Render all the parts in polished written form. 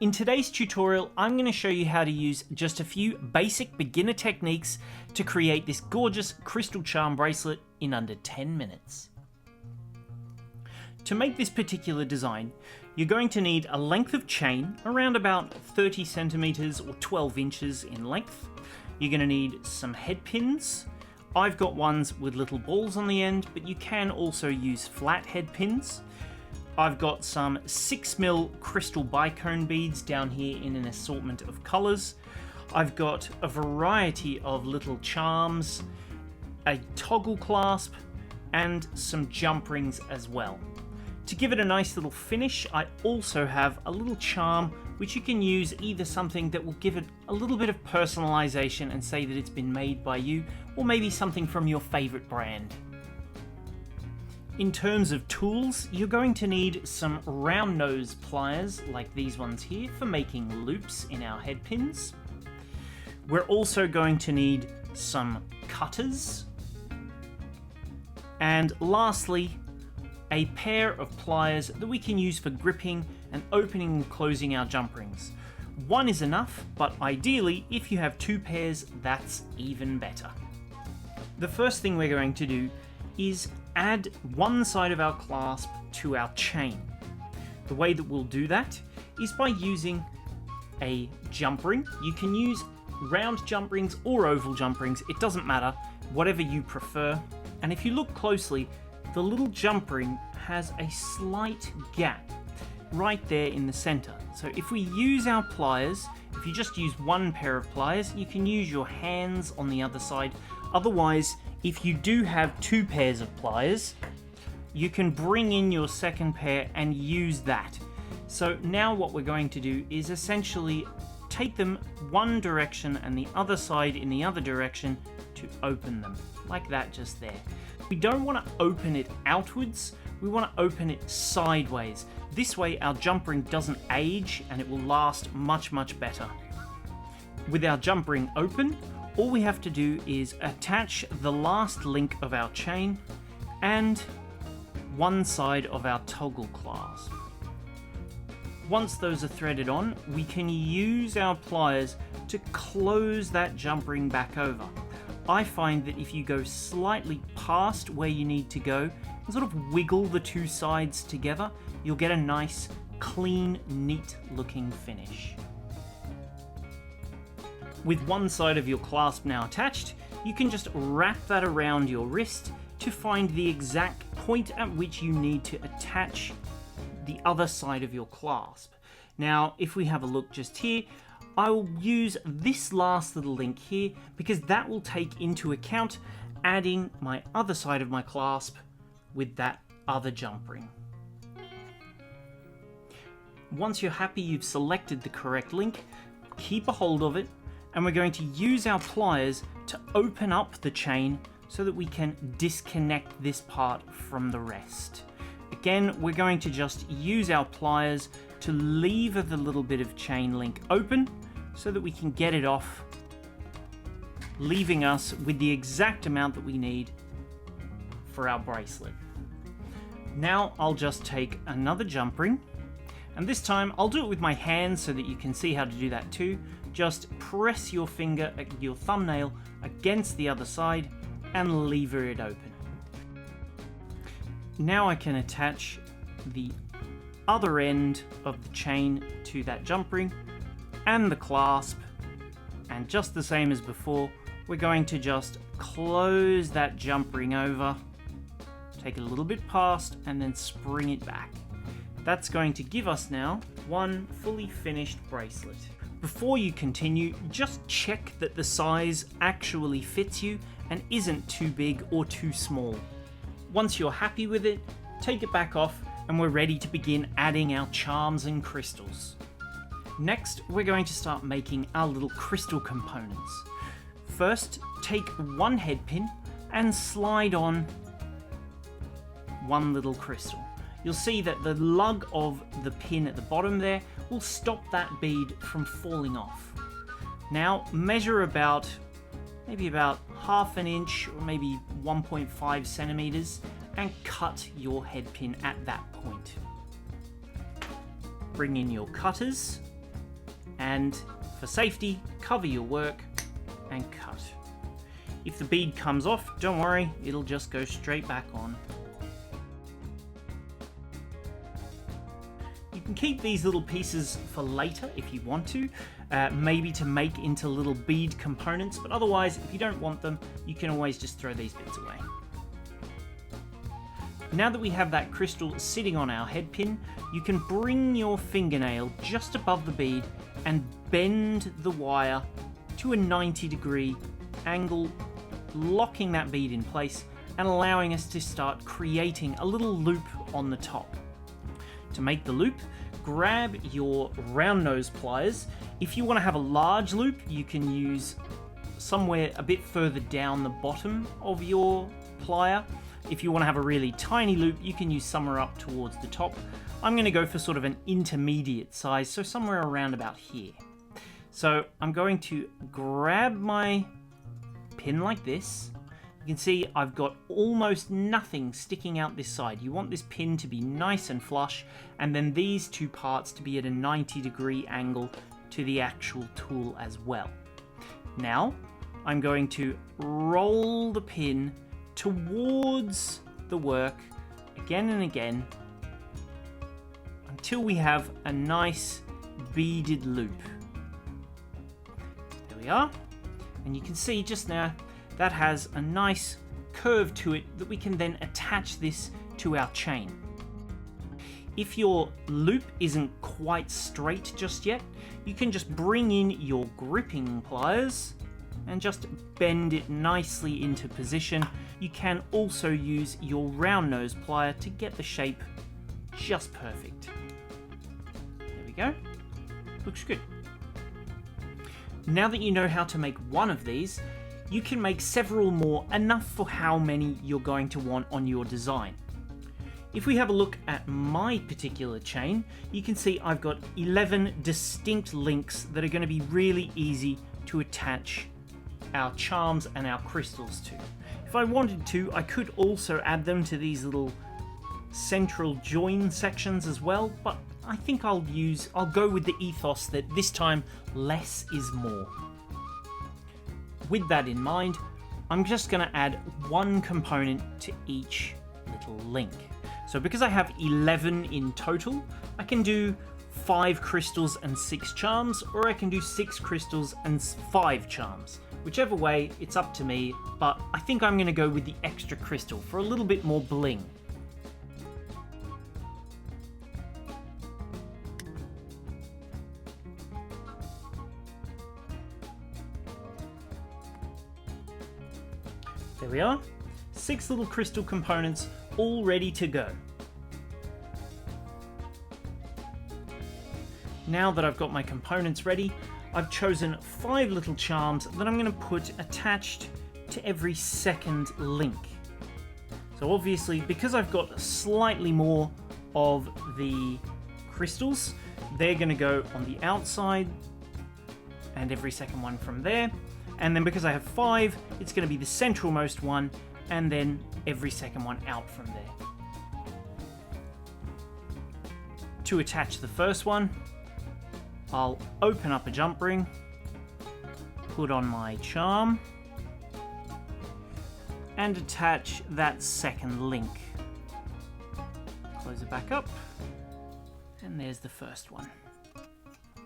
In today's tutorial, I'm going to show you how to use just a few basic beginner techniques to create this gorgeous crystal charm bracelet in under 10 minutes. To make this particular design, you're going to need a length of chain around about 30 centimeters or 12 inches in length. You're going to need some head pins. I've got ones with little balls on the end, but you can also use flat head pins. I've got some 6mm Crystal Bicone beads down here in an assortment of colours. I've got a variety of little charms, a toggle clasp, and some jump rings as well. To give it a nice little finish, I also have a little charm which you can use either something that will give it a little bit of personalisation and say that it's been made by you, or maybe something from your favourite brand. In terms of tools, you're going to need some round nose pliers like these ones here for making loops in our head pins. We're also going to need some cutters. And lastly, a pair of pliers that we can use for gripping and opening and closing our jump rings. One is enough, but ideally, if you have two pairs, that's even better. The first thing we're going to do is add one side of our clasp to our chain. The way that we'll do that is by using a jump ring. You can use round jump rings or oval jump rings, it doesn't matter, whatever you prefer. And if you look closely, the little jump ring has a slight gap right there in the center. So if we use our pliers, if you just use one pair of pliers, you can use your hands on the other side. Otherwise, if you do have two pairs of pliers, you can bring in your second pair and use that. So now what we're going to do is essentially take them one direction and the other side in the other direction to open them, like that just there. We don't want to open it outwards, we want to open it sideways. This way our jump ring doesn't age and it will last much better. With our jump ring open, all we have to do is attach the last link of our chain and one side of our toggle clasp. Once those are threaded on, we can use our pliers to close that jump ring back over. I find that if you go slightly past where you need to go and sort of wiggle the two sides together, you'll get a nice, clean, neat looking finish. With one side of your clasp now attached, you can just wrap that around your wrist to find the exact point at which you need to attach the other side of your clasp. Now, if we have a look just here, I will use this last little link here because that will take into account adding my other side of my clasp with that other jump ring. Once you're happy you've selected the correct link, keep a hold of it, and we're going to use our pliers to open up the chain so that we can disconnect this part from the rest. Again, we're going to just use our pliers to lever the little bit of chain link open so that we can get it off, leaving us with the exact amount that we need for our bracelet. Now I'll just take another jump ring, and this time I'll do it with my hands so that you can see how to do that too. Just press your finger, your thumbnail, against the other side and lever it open. Now I can attach the other end of the chain to that jump ring and the clasp, and just the same as before, we're going to just close that jump ring over, take it a little bit past, and then spring it back. That's going to give us now one fully finished bracelet. Before you continue, just check that the size actually fits you and isn't too big or too small. Once you're happy with it, take it back off and we're ready to begin adding our charms and crystals. Next, we're going to start making our little crystal components. First, take one head pin and slide on one little crystal. You'll see that the lug of the pin at the bottom there will stop that bead from falling off. Now measure maybe about half an inch or maybe 1.5 centimeters and cut your head pin at that point. Bring in your cutters and for safety, cover your work and cut. If the bead comes off, don't worry, it'll just go straight back on. You can keep these little pieces for later if you want to, maybe to make into little bead components, but otherwise, if you don't want them, you can always just throw these bits away. Now that we have that crystal sitting on our head pin, you can bring your fingernail just above the bead and bend the wire to a 90-degree angle, locking that bead in place and allowing us to start creating a little loop on the top. To make the loop, grab your round nose pliers. If you want to have a large loop, you can use somewhere a bit further down the bottom of your plier. If you want to have a really tiny loop, you can use somewhere up towards the top. I'm going to go for sort of an intermediate size, so somewhere around about here. So I'm going to grab my pin like this. You can see I've got almost nothing sticking out this side. You want this pin to be nice and flush, and then these two parts to be at a 90-degree angle to the actual tool as well. Now, I'm going to roll the pin towards the work again and again until we have a nice beaded loop. There we are. And you can see just now that has a nice curve to it that we can then attach this to our chain. If your loop isn't quite straight just yet, you can just bring in your gripping pliers and just bend it nicely into position. You can also use your round nose plier to get the shape just perfect. There we go. Looks good. Now that you know how to make one of these, you can make several more, enough for how many you're going to want on your design. If we have a look at my particular chain, you can see I've got 11 distinct links that are going to be really easy to attach our charms and our crystals to. If I wanted to, I could also add them to these little central join sections as well, but I think I'll go with the ethos that this time less is more. With that in mind, I'm just going to add one component to each little link. So because I have 11 in total, I can do 5 crystals and 6 charms, or I can do 6 crystals and 5 charms. Whichever way, it's up to me, but I think I'm going to go with the extra crystal for a little bit more bling. There we are, 6 little crystal components all ready to go. Now that I've got my components ready, I've chosen 5 little charms that I'm going to put attached to every second link. So obviously, because I've got slightly more of the crystals, they're going to go on the outside and every second one from there. And then because I have 5, it's going to be the centralmost one and then every second one out from there. To attach the first one, I'll open up a jump ring, put on my charm, and attach that second link. Close it back up, and there's the first one.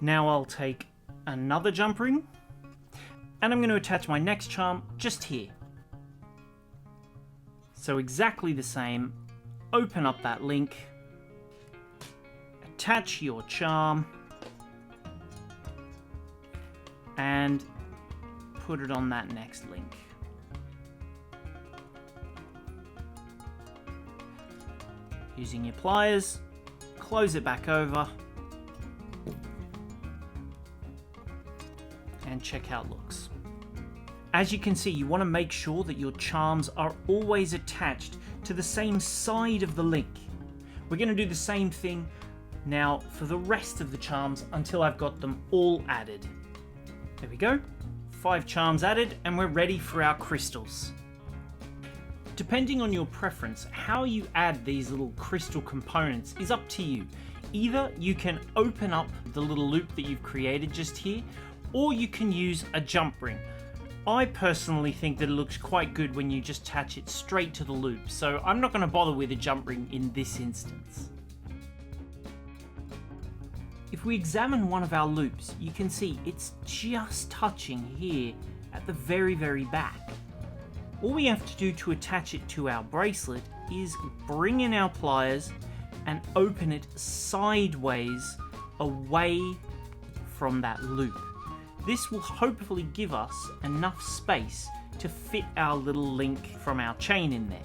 Now I'll take another jump ring, and I'm going to attach my next charm just here. So exactly the same, open up that link, attach your charm, and put it on that next link. Using your pliers, close it back over, and check how it looks. As you can see, you want to make sure that your charms are always attached to the same side of the link. We're going to do the same thing now for the rest of the charms until I've got them all added. There we go, 5 charms added, and we're ready for our crystals. Depending on your preference, how you add these little crystal components is up to you. Either you can open up the little loop that you've created just here, or you can use a jump ring. I personally think that it looks quite good when you just attach it straight to the loop, so I'm not going to bother with a jump ring in this instance. If we examine one of our loops, you can see it's just touching here at the very back. All we have to do to attach it to our bracelet is bring in our pliers and open it sideways away from that loop. This will hopefully give us enough space to fit our little link from our chain in there.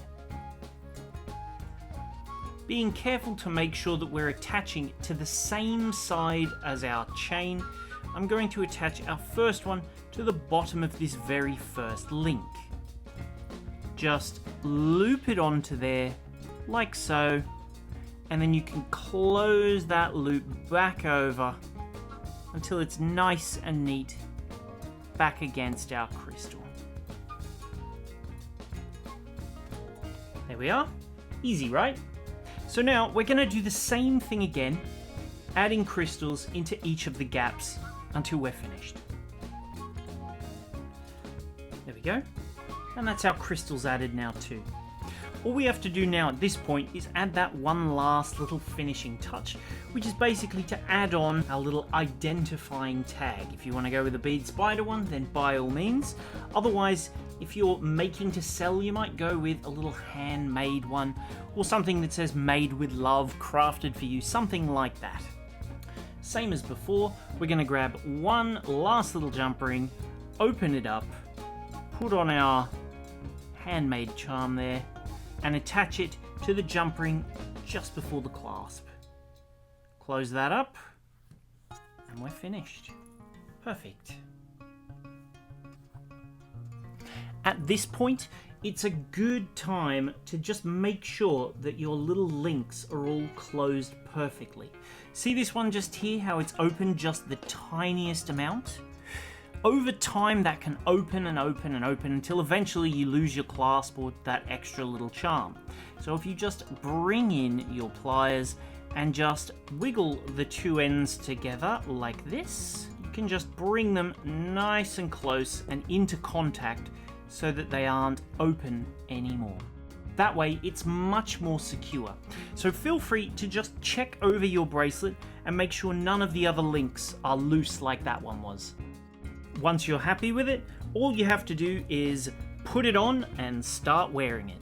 Being careful to make sure that we're attaching it to the same side as our chain, I'm going to attach our first one to the bottom of this very first link. Just loop it onto there, like so, and then you can close that loop back over until it's nice and neat back against our crystal. There we are. Easy, right? So now we're going to do the same thing again, adding crystals into each of the gaps until we're finished. There we go. And that's our crystals added now too. All we have to do now at this point is add that one last little finishing touch, which is basically to add on our little identifying tag. If you want to go with a Bead Spider one, then by all means. Otherwise, if you're making to sell, you might go with a little handmade one, or something that says made with love, crafted for you, something like that. Same as before, we're going to grab one last little jump ring, open it up, put on our handmade charm there, and attach it to the jump ring just before the clasp. Close that up, and we're finished. Perfect. At this point, it's a good time to just make sure that your little links are all closed perfectly. See this one just here, how it's open just the tiniest amount? Over time, that can open and open and open until eventually you lose your clasp or that extra little charm. So if you just bring in your pliers and just wiggle the two ends together like this, you can just bring them nice and close and into contact so that they aren't open anymore. That way, it's much more secure. So feel free to just check over your bracelet and make sure none of the other links are loose like that one was. Once you're happy with it, all you have to do is put it on and start wearing it.